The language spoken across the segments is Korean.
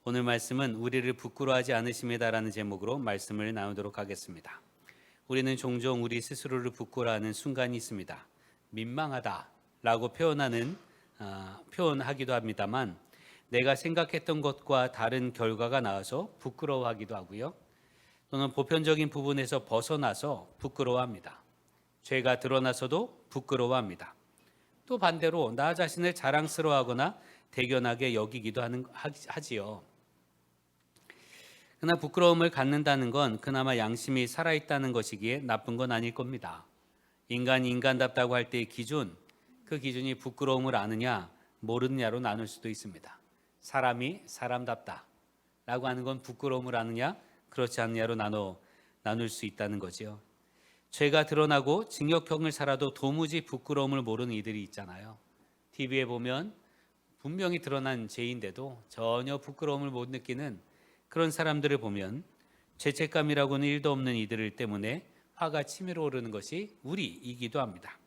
오늘 말씀은 우리를 부끄러워하지 않으심이다라는 제목으로 말씀을 나누도록 하겠습니다. 우리는 종종 우리 스스로를 부끄러워하는 순간이 있습니다. 민망하다라고 표현하기도 합니다만 내가 생각했던 것과 다른 결과가 나와서 부끄러워하기도 하고요. 또는 보편적인 부분에서 벗어나서 부끄러워합니다. 죄가 드러나서도 부끄러워합니다. 또 반대로 나 자신을 자랑스러워하거나 대견하게 여기기도 하지요. 그러나 부끄러움을 갖는다는 건 그나마 양심이 살아있다는 것이기에 나쁜 건 아닐 겁니다. 인간이 인간답다고 할 때의 기준, 그 기준이 부끄러움을 아느냐 모르느냐로 나눌 수도 있습니다. 사람이 사람답다라고 하는 건 부끄러움을 아느냐 그렇지 않느냐로 나눌 수 있다는 거지요. 죄가 드러나고 징역형을 살아도 도무지 부끄러움을 모르는 이들이 있잖아요. TV에 보면 분명히 드러난 죄인데도 전혀 부끄러움을 못 느끼는 그런 사람들을 보면 죄책감이라고는 일도 없는 이들 때문에 화가 치밀어 오르는 것이 우리이기도 합니다.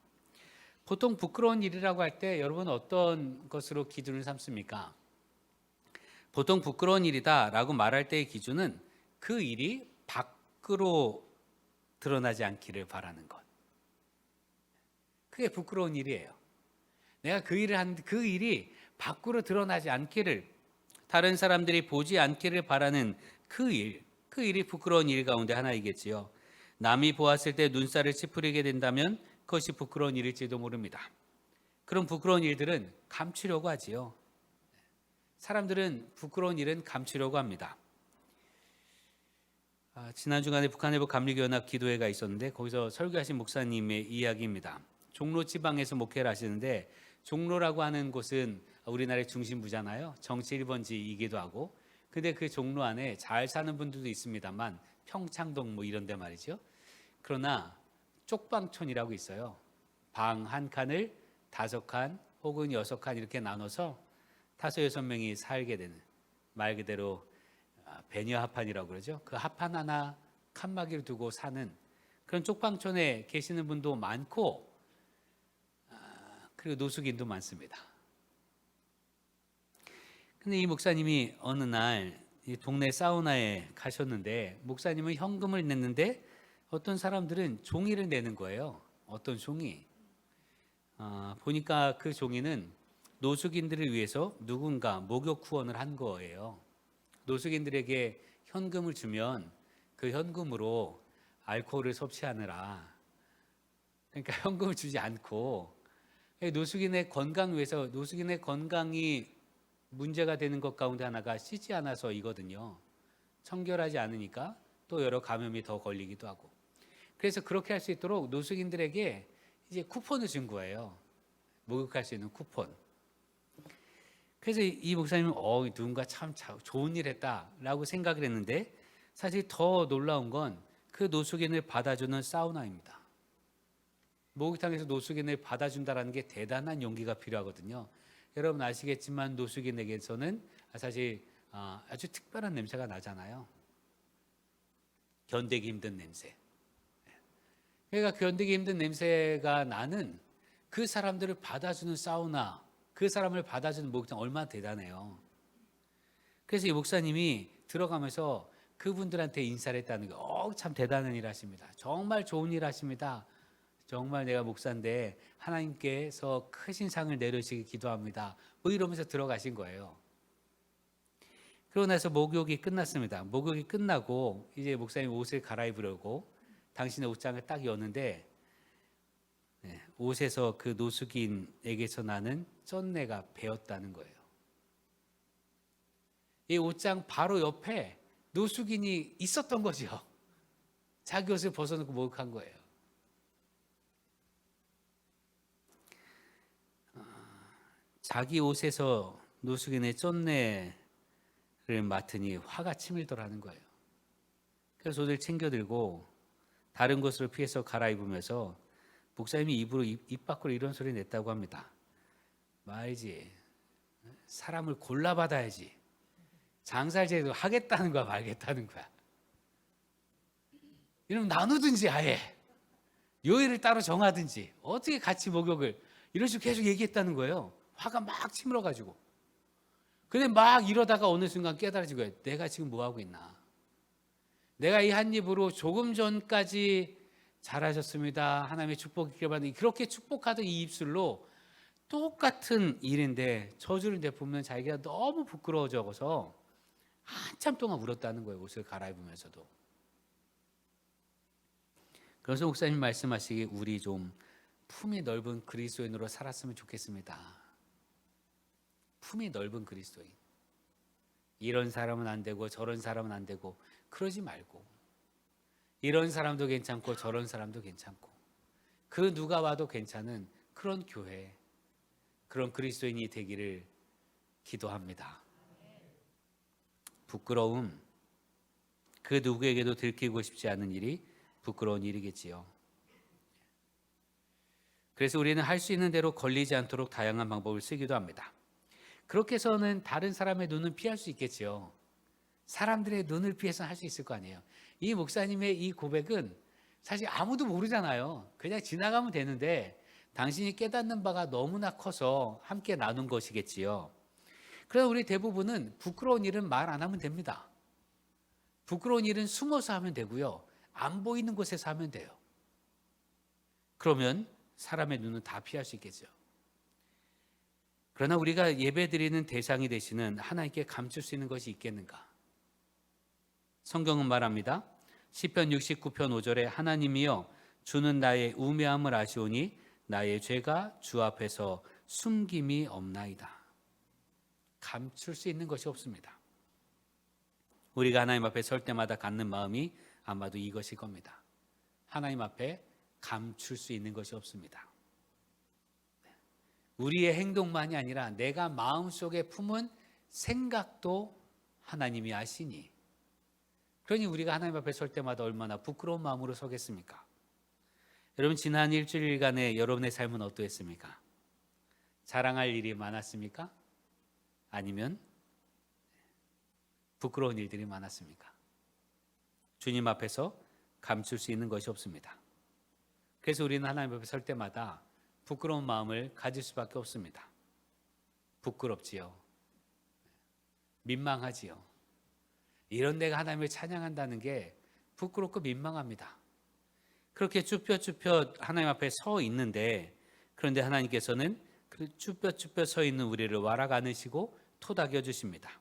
보통 부끄러운 일이라고 할 때 여러분 어떤 것으로 기준을 삼습니까? 보통 부끄러운 일이다라고 말할 때의 기준은 그 일이 밖으로 드러나지 않기를 바라는 것. 그게 부끄러운 일이에요. 내가 그 일을 하는데 그 일이 밖으로 드러나지 않기를, 다른 사람들이 보지 않기를 바라는 그 일이 부끄러운 일 가운데 하나이겠지요. 남이 보았을 때 눈살을 찌푸리게 된다면 그것이 부끄러운 일일지도 모릅니다. 그런 부끄러운 일들은 감추려고 하지요. 사람들은 부끄러운 일은 감추려고 합니다. 지난 주간에 북한일보 감리교연합 기도회가 있었는데 거기서 설교하신 목사님의 이야기입니다. 종로 지방에서 목회를 하시는데 종로라고 하는 곳은 우리나라의 중심부잖아요. 정치 1번지이기도 하고. 근데 그 종로 안에 잘 사는 분들도 있습니다만 평창동 뭐 이런 데 말이죠. 그러나 쪽방촌이라고 있어요. 방 한 칸을 5칸 혹은 6칸 이렇게 나눠서 5, 6명이 살게 되는, 말 그대로 배녀 합판이라고 그러죠. 그 합판 하나 칸막이를 두고 사는 그런 쪽방촌에 계시는 분도 많고, 그리고 노숙인도 많습니다. 근데 이 목사님이 어느 날 이 동네 사우나에 가셨는데 목사님은 현금을 냈는데 어떤 사람들은 종이를 내는 거예요. 어떤 종이. 보니까 그 종이는 노숙인들을 위해서 누군가 목욕 후원을 한 거예요. 노숙인들에게 현금을 주면 그 현금으로 알코올을 섭취하느라, 그러니까 현금을 주지 않고 노숙인의 건강 위해서, 노숙인의 건강이 문제가 되는 것 가운데 하나가 씻지 않아서이거든요. 청결하지 않으니까 또 여러 감염이 더 걸리기도 하고. 그래서 그렇게 할 수 있도록 노숙인들에게 이제 쿠폰을 준 거예요. 목욕할 수 있는 쿠폰. 그래서 이 목사님은 누군가 참 좋은 일 했다라고 생각을 했는데, 사실 더 놀라운 건 그 노숙인을 받아주는 사우나입니다. 목욕탕에서 노숙인을 받아준다는 게 대단한 용기가 필요하거든요. 여러분 아시겠지만 노숙인에게서는 사실 아주 특별한 냄새가 나잖아요. 견디기 힘든 냄새. 그러니까 견디기 힘든 냄새가 나는 그 사람들을 받아주는 사우나, 그 사람을 받아주는 목욕탕 얼마나 대단해요. 그래서 이 목사님이 들어가면서 그분들한테 인사를 했다는 게 참 대단한 일 하십니다. 정말 좋은 일 하십니다. 정말 내가 목사인데 하나님께서 크신 상을 내려주시기 기도합니다. 뭐 이러면서 들어가신 거예요. 그러고 나서 목욕이 끝났습니다. 목욕이 끝나고 이제 목사님 옷을 갈아입으려고 당신의 옷장을 딱 여는데 옷에서 그 노숙인에게서 나는 쩐내가 배었다는 거예요. 이 옷장 바로 옆에 노숙인이 있었던 거죠. 자기 옷을 벗어놓고 목욕한 거예요. 자기 옷에서 노숙인의 쩐내를 맡으니 화가 치밀더라는 거예요. 그래서 옷을 챙겨 들고 다른 곳으로 피해서 갈아입으면서 목사님이 입 밖으로 이런 소리 냈다고 합니다. 말이지, 사람을 골라받아야지. 장사를 제대로 하겠다는 거야, 말겠다는 거야. 이러면 나누든지 아예 요일을 따로 정하든지 어떻게 같이 목욕을, 이런 식으로 계속 얘기했다는 거예요. 화가 막 치밀어가지고. 근데 막 이러다가 어느 순간 깨달아지고, 내가 지금 뭐 하고 있나? 내가 이 한 입으로 조금 전까지 잘하셨습니다, 하나님의 축복 있길 바랍니다, 그렇게 축복하던 이 입술로 똑같은 일인데 저주를 내뿜으면 자기가 너무 부끄러워져서 한참 동안 울었다는 거예요. 옷을 갈아입으면서도. 그래서 목사님 말씀하시기, 우리 좀 품이 넓은 그리스도인으로 살았으면 좋겠습니다. 품이 넓은 그리스도인. 이런 사람은 안 되고 저런 사람은 안 되고 그러지 말고, 이런 사람도 괜찮고 저런 사람도 괜찮고, 그 누가 와도 괜찮은 그런 교회, 그런 그리스도인이 되기를 기도합니다. 부끄러움, 그 누구에게도 들키고 싶지 않은 일이 부끄러운 일이겠지요. 그래서 우리는 할 수 있는 대로 걸리지 않도록 다양한 방법을 쓰기도 합니다. 그렇게 해서는 다른 사람의 눈은 피할 수 있겠지요. 사람들의 눈을 피해서 할 수 있을 거 아니에요. 이 목사님의 이 고백은 사실 아무도 모르잖아요. 그냥 지나가면 되는데 당신이 깨닫는 바가 너무나 커서 함께 나눈 것이겠지요. 그래서 우리 대부분은 부끄러운 일은 말 안 하면 됩니다. 부끄러운 일은 숨어서 하면 되고요, 안 보이는 곳에서 하면 돼요. 그러면 사람의 눈은 다 피할 수 있겠죠. 그러나 우리가 예배드리는 대상이 되시는 하나님께 감출 수 있는 것이 있겠는가? 성경은 말합니다. 시편 69편 5절에 하나님이여 주는 나의 우매함을 아시오니 나의 죄가 주 앞에서 숨김이 없나이다. 감출 수 있는 것이 없습니다. 우리가 하나님 앞에 설 때마다 갖는 마음이 아마도 이것일 겁니다. 하나님 앞에 감출 수 있는 것이 없습니다. 우리의 행동만이 아니라 내가 마음속에 품은 생각도 하나님이 아시니, 그러니 우리가 하나님 앞에 설 때마다 얼마나 부끄러운 마음으로 서겠습니까? 여러분, 지난 일주일간의 여러분의 삶은 어떠했습니까? 자랑할 일이 많았습니까? 아니면 부끄러운 일들이 많았습니까? 주님 앞에서 감출 수 있는 것이 없습니다. 그래서 우리는 하나님 앞에 설 때마다 부끄러운 마음을 가질 수밖에 없습니다. 부끄럽지요. 민망하지요. 이런 내가 하나님을 찬양한다는 게 부끄럽고 민망합니다. 그렇게 쭈뼛쭈뼛 하나님 앞에 서 있는데, 그런데 하나님께서는 그 쭈뼛쭈뼛 서 있는 우리를 와락 안으시고 토닥여 주십니다.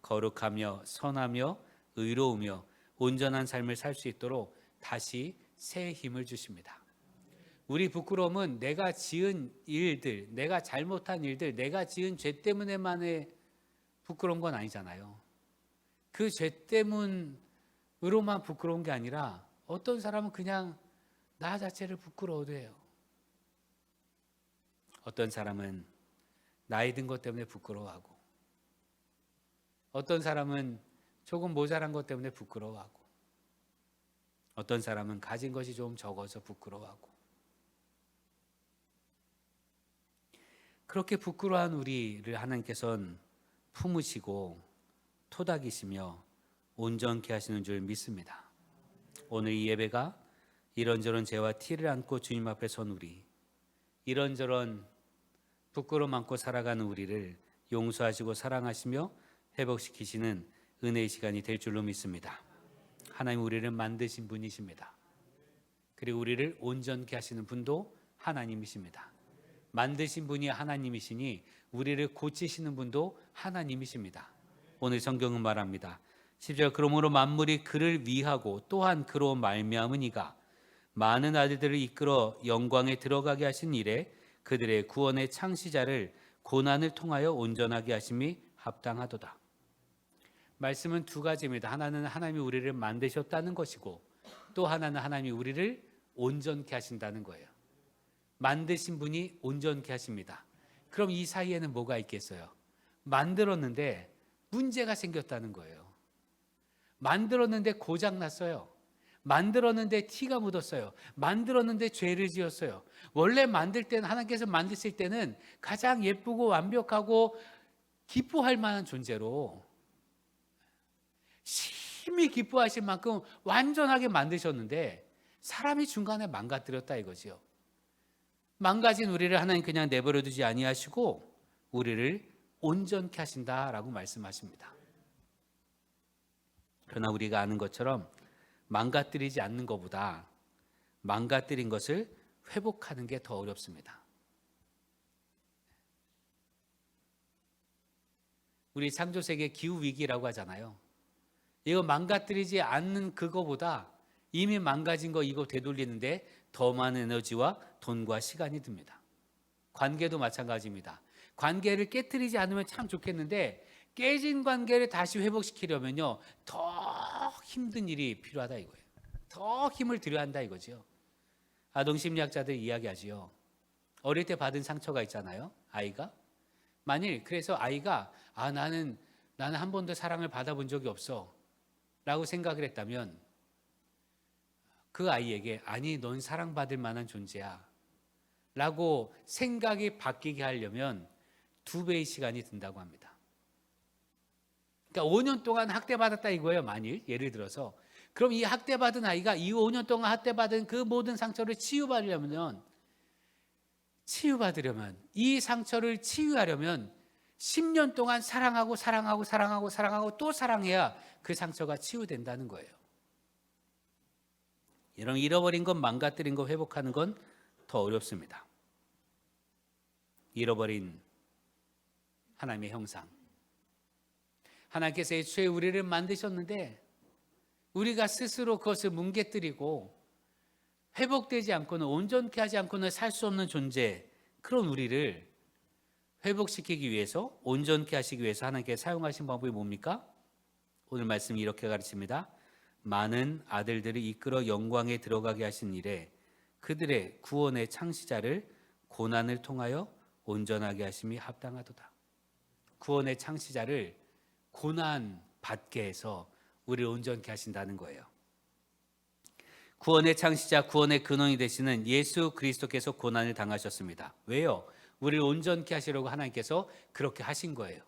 거룩하며 선하며 의로우며 온전한 삶을 살 수 있도록 다시 새 힘을 주십니다. 우리 부끄러움은 내가 지은 일들, 내가 잘못한 일들, 내가 지은 죄 때문에만의 부끄러운 건 아니잖아요. 그 죄 때문으로만 부끄러운 게 아니라 어떤 사람은 그냥 나 자체를 부끄러워도 해요. 어떤 사람은 나이 든 것 때문에 부끄러워하고, 어떤 사람은 조금 모자란 것 때문에 부끄러워하고, 어떤 사람은 가진 것이 좀 적어서 부끄러워하고, 그렇게 부끄러워한 우리를 하나님께서는 품으시고 토닥이시며 온전케 하시는 줄 믿습니다. 오늘 이 예배가 이런저런 죄와 티를 안고 주님 앞에 선 우리, 이런저런 부끄러움 안고 살아가는 우리를 용서하시고 사랑하시며 회복시키시는 은혜의 시간이 될 줄로 믿습니다. 하나님 우리를 만드신 분이십니다. 그리고 우리를 온전케 하시는 분도 하나님이십니다. 만드신 분이 하나님이시니 우리를 고치시는 분도 하나님이십니다. 오늘 성경은 말합니다. 10절, 그러므로 만물이 그를 위하고 또한 그로 말미암은 이가 많은 아들들을 이끌어 영광에 들어가게 하신 이래 그들의 구원의 창시자를 고난을 통하여 온전하게 하심이 합당하도다. 말씀은 두 가지입니다. 하나는 하나님이 우리를 만드셨다는 것이고, 또 하나는 하나님이 우리를 온전케 하신다는 거예요. 만드신 분이 온전케 하십니다. 그럼 이 사이에는 뭐가 있겠어요? 만들었는데 문제가 생겼다는 거예요. 만들었는데 고장 났어요. 만들었는데 티가 묻었어요. 만들었는데 죄를 지었어요. 원래 만들 때는, 하나님께서 만드실 때는 가장 예쁘고 완벽하고 기뻐할 만한 존재로 심히 기뻐하실 만큼 완전하게 만드셨는데 사람이 중간에 망가뜨렸다 이거지요. 망가진 우리를 하나님 그냥 내버려 두지 아니하시고 우리를 온전케 하신다라고 말씀하십니다. 그러나 우리가 아는 것처럼 망가뜨리지 않는 것보다 망가뜨린 것을 회복하는 게 더 어렵습니다. 우리 창조세계 기후위기라고 하잖아요. 이거 망가뜨리지 않는 그거보다 이미 망가진 거 이거 되돌리는데 더 많은 에너지와 돈과 시간이 듭니다. 관계도 마찬가지입니다. 관계를 깨뜨리지 않으면 참 좋겠는데 깨진 관계를 다시 회복시키려면요 더 힘든 일이 필요하다 이거예요. 더 힘을 들여야 한다 이거죠. 아동 심리학자들 이야기하지요. 어릴 때 받은 상처가 있잖아요. 아이가 만일 그래서 아이가 나는 한 번도 사랑을 받아본 적이 없어 라고 생각을 했다면 그 아이에게 아니 넌 사랑받을 만한 존재야 라고 생각이 바뀌게 하려면 2배의 시간이 든다고 합니다. 그러니까 5년 동안 학대받았다 이거예요. 만일 예를 들어서 그럼 이 학대받은 아이가 이 5년 동안 학대받은 그 모든 상처를 치유받으려면 이 상처를 치유하려면 10년 동안 사랑하고 또 사랑해야 그 상처가 치유된다는 거예요. 여러분 잃어버린 것 망가뜨린 것 회복하는 건 더 어렵습니다. 잃어버린 하나님의 형상. 하나님께서 애초에 우리를 만드셨는데 우리가 스스로 그것을 뭉개뜨리고 회복되지 않고는 온전케 하지 않고는 살 수 없는 존재, 그런 우리를 회복시키기 위해서 온전케 하시기 위해서 하나님께서 사용하신 방법이 뭡니까? 오늘 말씀이 이렇게 가르칩니다. 많은 아들들을 이끌어 영광에 들어가게 하신 일에 그들의 구원의 창시자를 고난을 통하여 온전하게 하심이 합당하도다. 구원의 창시자를 고난 받게 해서 우리를 온전케 하신다는 거예요. 구원의 창시자, 구원의 근원이 되시는 예수 그리스도께서 고난을 당하셨습니다. 왜요? 우리를 온전케 하시려고 하나님께서 그렇게 하신 거예요.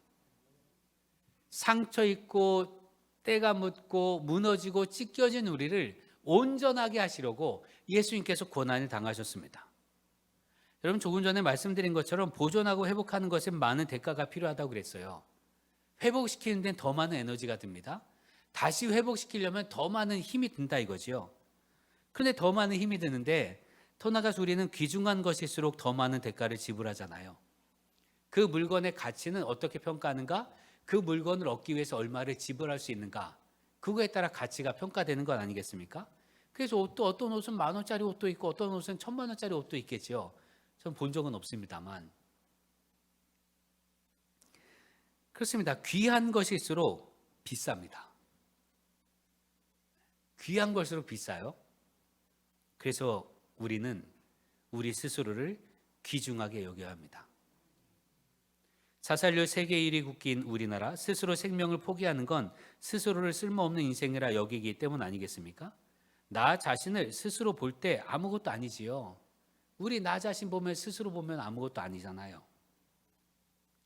상처 있고 때가 묻고 무너지고 찢겨진 우리를 온전하게 하시려고 예수님께서 고난을 당하셨습니다. 여러분 조금 전에 말씀드린 것처럼 보존하고 회복하는 것은 많은 대가가 필요하다고 그랬어요. 회복시키는 데는 더 많은 에너지가 듭니다. 다시 회복시키려면 더 많은 힘이 든다 이거지요. 그런데 더 많은 힘이 드는데 더 나아가서 우리는 귀중한 것일수록 더 많은 대가를 지불하잖아요. 그 물건의 가치는 어떻게 평가하는가? 그 물건을 얻기 위해서 얼마를 지불할 수 있는가? 그거에 따라 가치가 평가되는 건 아니겠습니까? 그래서 옷도 어떤 옷은 10,000원짜리 옷도 있고 어떤 옷은 1,000,000원짜리 옷도 있겠죠. 전 본 적은 없습니다만. 그렇습니다. 귀한 것일수록 비쌉니다. 귀한 것일수록 비싸요. 그래서 우리는 우리 스스로를 귀중하게 여겨야 합니다. 자살률 세계 1위 국기인 우리나라, 스스로 생명을 포기하는 건 스스로를 쓸모없는 인생이라 여기기 때문 아니겠습니까? 나 자신을 스스로 볼 때 아무것도 아니지요. 우리 나 자신 보면 스스로 보면 아무것도 아니잖아요.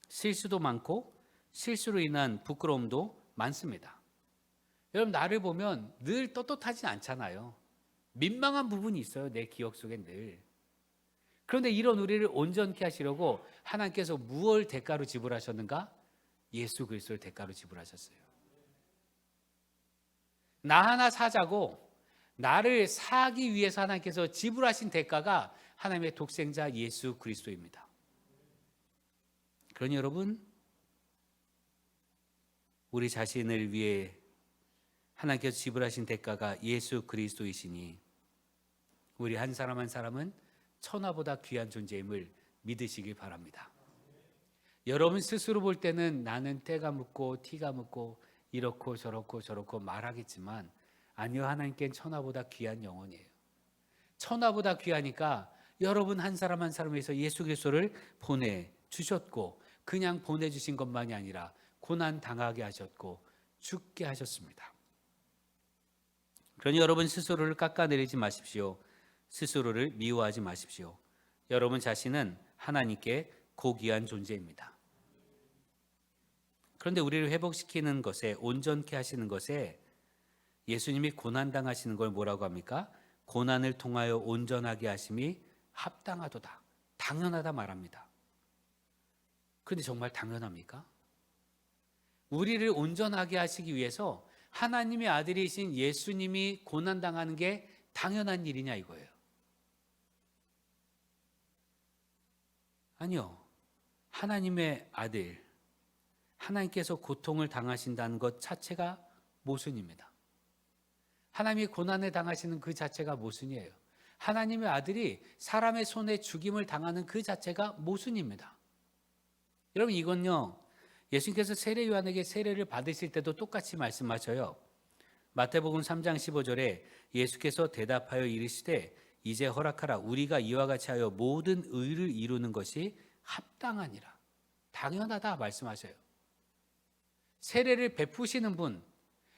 실수도 많고 실수로 인한 부끄러움도 많습니다. 여러분 나를 보면 늘 떳떳하진 않잖아요. 민망한 부분이 있어요. 내 기억 속에 늘. 그런데 이런 우리를 온전케 하시려고 하나님께서 무엇을 대가로 지불하셨는가? 예수 그리스도를 대가로 지불하셨어요. 나 하나 사자고 나를 사기 위해서 하나님께서 지불하신 대가가 하나님의 독생자 예수 그리스도입니다. 그러니 여러분 우리 자신을 위해 하나님께서 지불하신 대가가 예수 그리스도이시니 우리 한 사람 한 사람은 천하보다 귀한 존재임을 믿으시길 바랍니다. 여러분 스스로 볼 때는 나는 때가 묻고 티가 묻고 이렇고 저렇고 말하겠지만 아니요, 하나님께는 천하보다 귀한 영혼이에요. 천하보다 귀하니까 여러분 한 사람 한 사람을 위해서 예수 그리스도를 보내주셨고 그냥 보내주신 것만이 아니라 고난 당하게 하셨고 죽게 하셨습니다. 그러니 여러분 스스로를 깎아내리지 마십시오. 스스로를 미워하지 마십시오. 여러분 자신은 하나님께 고귀한 존재입니다. 그런데 우리를 회복시키는 것에 온전케 하시는 것에 예수님이 고난당하시는 걸 뭐라고 합니까? 고난을 통하여 온전하게 하심이 합당하도다. 당연하다 말합니다. 그런데 정말 당연합니까? 우리를 온전하게 하시기 위해서 하나님의 아들이신 예수님이 고난당하는 게 당연한 일이냐 이거예요. 아니요. 하나님의 아들, 하나님께서 고통을 당하신다는 것 자체가 모순입니다. 하나님이 고난을 당하시는 그 자체가 모순이에요. 하나님의 아들이 사람의 손에 죽임을 당하는 그 자체가 모순입니다. 여러분 이건요, 예수님께서 세례 요한에게 세례를 받으실 때도 똑같이 말씀하셔요. 마태복음 3장 15절에 예수께서 대답하여 이르시되 이제 허락하라. 우리가 이와 같이 하여 모든 의를 이루는 것이 합당하니라. 당연하다 말씀하셔요. 세례를 베푸시는 분,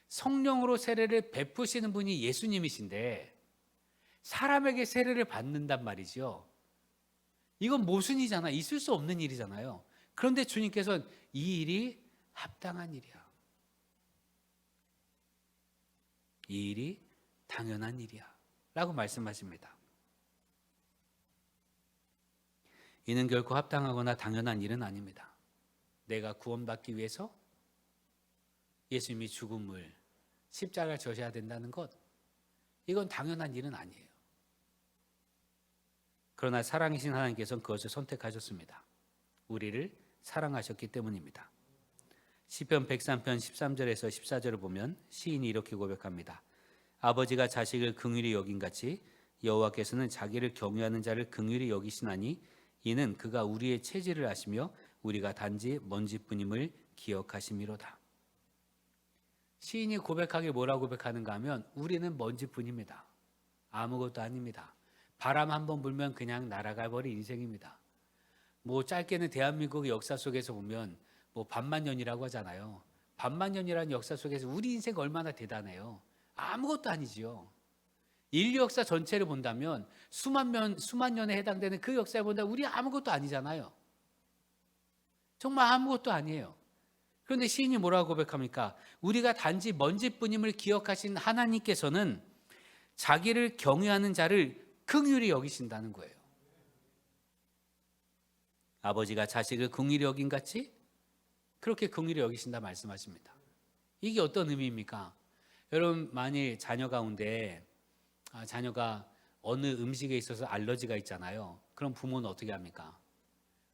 성령으로 세례를 베푸시는 분이 예수님이신데 사람에게 세례를 받는단 말이죠. 이건 모순이잖아. 있을 수 없는 일이잖아요. 그런데 주님께서는 이 일이 합당한 일이야. 이 일이 당연한 일이야 라고 말씀하십니다. 이는 결코 합당하거나 당연한 일은 아닙니다. 내가 구원받기 위해서 예수님이 죽음을 십자가를 져셔야 된다는 것, 이건 당연한 일은 아니에요. 그러나 사랑이신 하나님께서는 그것을 선택하셨습니다. 우리를 사랑하셨기 때문입니다. 시편 103편 13절에서 14절을 보면 시인이 이렇게 고백합니다. 아버지가 자식을 긍휼히 여긴같이 여호와께서는 자기를 경외하는 자를 긍휼히 여기시나니 이는 그가 우리의 체질을 아시며 우리가 단지 먼지뿐임을 기억하심이로다. 시인이 고백하길 뭐라고 고백하는가 하면 우리는 먼지뿐입니다. 아무것도 아닙니다. 바람 한번 불면 그냥 날아가 버린 인생입니다. 짧게는 대한민국의 역사 속에서 보면 반만 년이라고 하잖아요. 반만 년이라는 역사 속에서 우리 인생 얼마나 대단해요. 아무것도 아니지요. 인류 역사 전체를 본다면 수만 년에 해당되는 그 역사에 본다면 우리 아무것도 아니잖아요. 정말 아무것도 아니에요. 그런데 시인이 뭐라고 고백합니까? 우리가 단지 먼지뿐임을 기억하신 하나님께서는 자기를 경외하는 자를 긍휼히 여기신다는 거예요. 아버지가 자식을 긍휼히 여긴 같이 그렇게 긍휼히 여기신다 말씀하십니다. 이게 어떤 의미입니까? 여러분 만일 자녀 가운데 자녀가 어느 음식에 있어서 알러지가 있잖아요. 그럼 부모는 어떻게 합니까?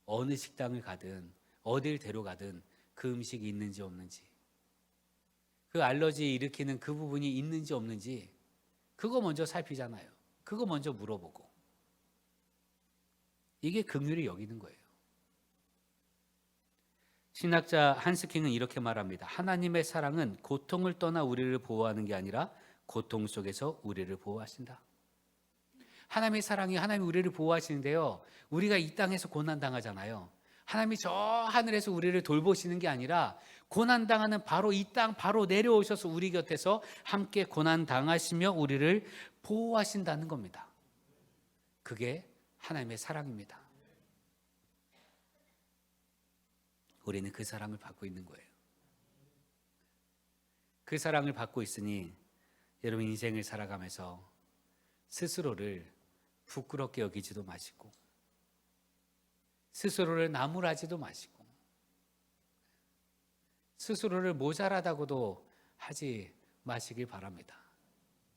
어느 식당을 가든 어딜 데려가든 그 음식이 있는지 없는지, 그 알러지 일으키는 그 부분이 있는지 없는지 그거 먼저 살피잖아요. 그거 먼저 물어보고. 이게 긍휼히 여기는 거예요. 신학자 한스킹은 이렇게 말합니다. 하나님의 사랑은 고통을 떠나 우리를 보호하는 게 아니라 고통 속에서 우리를 보호하신다. 하나님의 사랑이 하나님이 우리를 보호하시는데요. 우리가 이 땅에서 고난당하잖아요. 하나님이 저 하늘에서 우리를 돌보시는 게 아니라 고난당하는 바로 이 땅 바로 내려오셔서 우리 곁에서 함께 고난당하시며 우리를 보호하신다는 겁니다. 그게 하나님의 사랑입니다. 우리는 그 사랑을 받고 있는 거예요. 그 사랑을 받고 있으니 여러분 인생을 살아가면서 스스로를 부끄럽게 여기지도 마시고 스스로를 나무라지도 마시고 스스로를 모자라다고도 하지 마시길 바랍니다.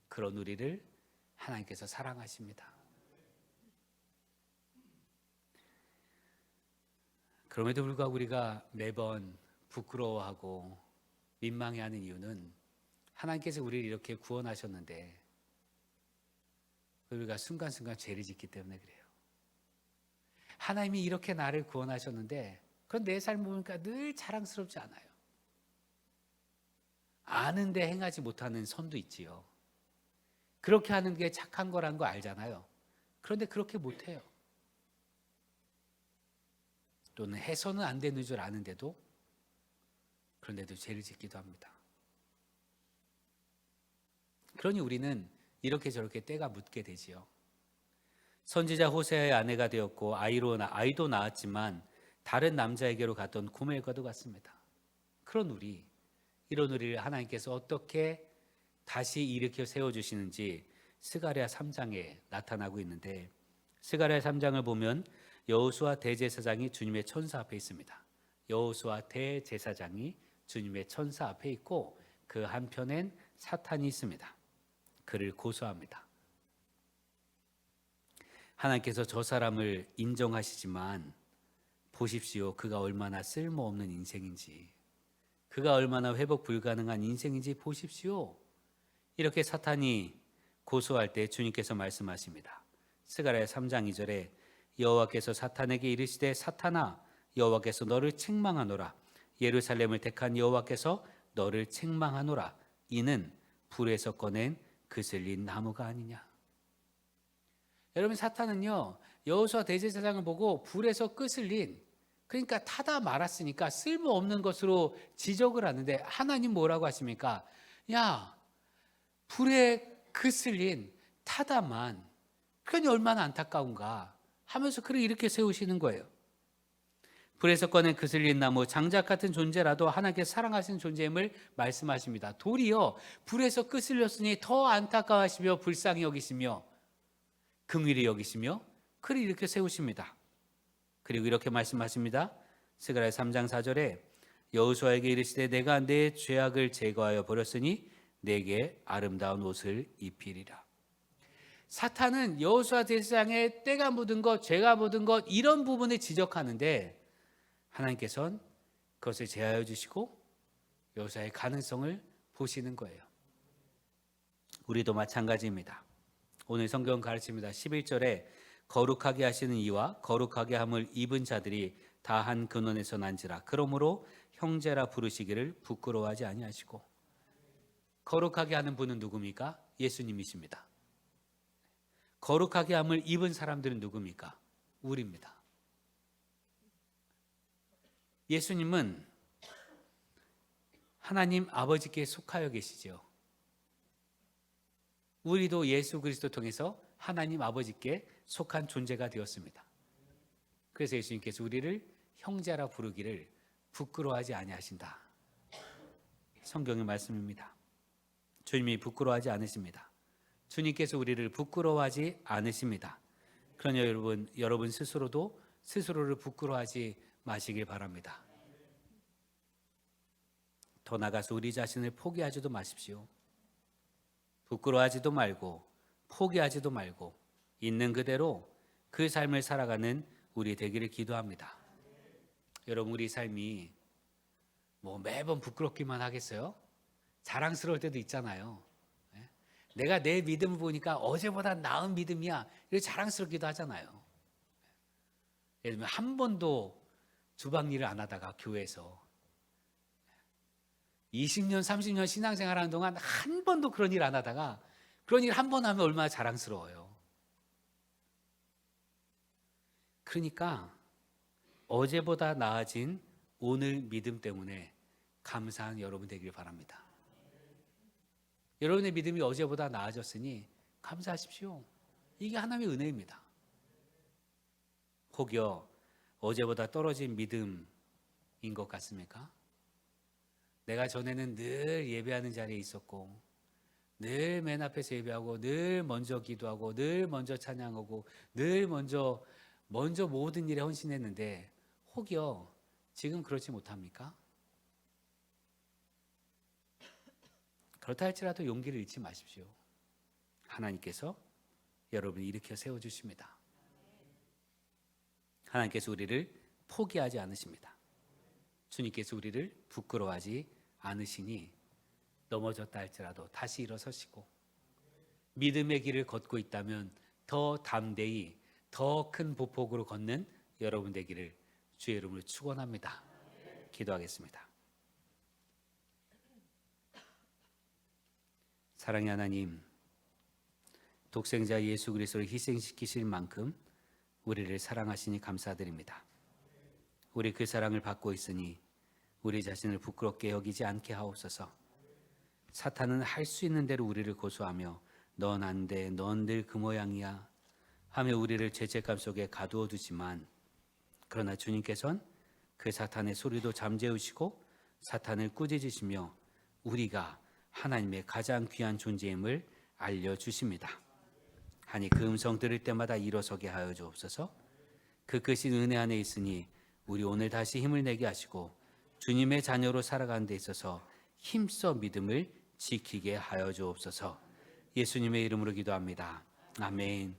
그런 우리를 하나님께서 사랑하십니다. 그럼에도 불구하고 우리가 매번 부끄러워하고 민망해하는 이유는 하나님께서 우리를 이렇게 구원하셨는데 우리가 순간순간 죄를 짓기 때문에 그래요. 하나님이 이렇게 나를 구원하셨는데 그건 내 삶을 보니까 늘 자랑스럽지 않아요. 아는데 행하지 못하는 선도 있지요. 그렇게 하는 게 착한 거란 거 알잖아요. 그런데 그렇게 못해요. 또는 해서는 안 되는 줄 아는데도 그런데도 죄를 짓기도 합니다. 그러니 우리는 이렇게 저렇게 때가 묻게 되지요. 선지자 호세아의 아내가 되었고 아이도 낳았지만 다른 남자에게로 갔던 고멜과도 같습니다. 이런 우리를 하나님께서 어떻게 다시 일으켜 세워주시는지 스가랴 3장에 나타나고 있는데 스가랴 3장을 보면 여호수아 대제사장이 주님의 천사 앞에 있습니다. 여호수아 대제사장이 주님의 천사 앞에 있고 그 한편엔 사탄이 있습니다. 그를 고소합니다. 하나님께서 저 사람을 인정하시지만 보십시오. 그가 얼마나 쓸모없는 인생인지, 그가 얼마나 회복 불가능한 인생인지 보십시오. 이렇게 사탄이 고소할 때 주님께서 말씀하십니다. 스가랴 3장 2절에 여호와께서 사탄에게 이르시되 사탄아 여호와께서 너를 책망하노라. 예루살렘을 택한 여호와께서 너를 책망하노라. 이는 불에서 꺼낸 그슬린 나무가 아니냐. 여러분, 사탄은요 여호수아 대제사장을 보고 불에서 끄슬린, 그러니까 타다 말았으니까 쓸모없는 것으로 지적을 하는데, 하나님 뭐라고 하십니까? 야, 불에 그슬린 타다만, 그러니 얼마나 안타까운가 하면서 그를 이렇게 세우시는 거예요. 불에서 꺼낸 그슬린 나무, 장작 같은 존재라도 하나님께 사랑하시는 존재임을 말씀하십니다. 도리어 불에서 끄슬렸으니 더 안타까워하시며 불쌍히 여기시며 긍휼히 여기시며 그를 이렇게 세우십니다. 그리고 이렇게 말씀하십니다. 스가랴 3장 4절에 여호수아에게 이르시되 내가 내 죄악을 제거하여 버렸으니 내게 아름다운 옷을 입히리라. 사탄은 여호수아 제사장의 때가 묻은 것, 죄가 묻은 것, 이런 부분을 지적하는데 하나님께서는 그것을 제하여 주시고 여호수아의 가능성을 보시는 거예요. 우리도 마찬가지입니다. 오늘 성경 가르칩니다. 11절에 거룩하게 하시는 이와 거룩하게 함을 입은 자들이 다 한 근원에서 난지라. 그러므로 형제라 부르시기를 부끄러워하지 아니하시고. 거룩하게 하는 분은 누굽니까? 예수님이십니다. 거룩하게 함을 입은 사람들은 누굽니까? 우리입니다. 예수님은 하나님 아버지께 속하여 계시죠. 우리도 예수 그리스도 통해서 하나님 아버지께 속한 존재가 되었습니다. 그래서 예수님께서 우리를 형제라 부르기를 부끄러워하지 아니하신다. 성경의 말씀입니다. 주님이 부끄러워하지 않으십니다. 주님께서 우리를 부끄러워하지 않으십니다. 그러나 여러분 스스로도 스스로를 부끄러워하지 마시길 바랍니다. 더 나아가서 우리 자신을 포기하지도 마십시오. 부끄러워하지도 말고 포기하지도 말고 있는 그대로 그 삶을 살아가는 우리 되기를 기도합니다. 여러분, 우리 삶이 매번 부끄럽기만 하겠어요? 자랑스러울 때도 있잖아요. 내가 내 믿음을 보니까 어제보다 나은 믿음이야, 이렇게 자랑스럽기도 하잖아요. 예를 들면 한 번도 주방 일을 안 하다가 교회에서 20년 30년 신앙생활하는 동안 한 번도 그런 일 안 하다가 그런 일 한 번 하면 얼마나 자랑스러워요. 그러니까 어제보다 나아진 오늘 믿음 때문에 감사한 여러분 되길 바랍니다. 여러분의 믿음이 어제보다 나아졌으니 감사하십시오. 이게 하나님의 은혜입니다. 혹여 어제보다 떨어진 믿음인 것 같습니까? 내가 전에는 늘 예배하는 자리에 있었고, 늘 맨 앞에서 예배하고, 늘 먼저 기도하고, 늘 먼저 찬양하고, 늘 먼저 모든 일에 헌신했는데 혹여 지금 그렇지 못합니까? 그렇다 할지라도 용기를 잃지 마십시오. 하나님께서 여러분을 일으켜 세워주십니다. 하나님께서 우리를 포기하지 않으십니다. 주님께서 우리를 부끄러워하지 않으시니 넘어졌다 할지라도 다시 일어서시고, 믿음의 길을 걷고 있다면 더 담대히 더 큰 보폭으로 걷는 여러분 되기를 주의 이름으로 축원합니다. 기도하겠습니다. 사랑의 하나님, 독생자 예수 그리스도를 희생시키실 만큼 우리를 사랑하시니 감사드립니다. 우리 그 사랑을 받고 있으니 우리 자신을 부끄럽게 여기지 않게 하옵소서. 사탄은 할 수 있는 대로 우리를 고소하며 넌 안 돼, 넌 늘 그 모양이야 하며 우리를 죄책감 속에 가두어 두지만, 그러나 주님께서는 그 사탄의 소리도 잠재우시고 사탄을 꾸짖으시며 우리가 하나님의 가장 귀한 존재임을 알려주십니다. 하니 그 음성 들을 때마다 일어서게 하여 주옵소서. 그 크신 은혜 안에 있으니 우리 오늘 다시 힘을 내게 하시고 주님의 자녀로 살아가는 데 있어서 힘써 믿음을 지키게 하여 주옵소서. 예수님의 이름으로 기도합니다. 아멘.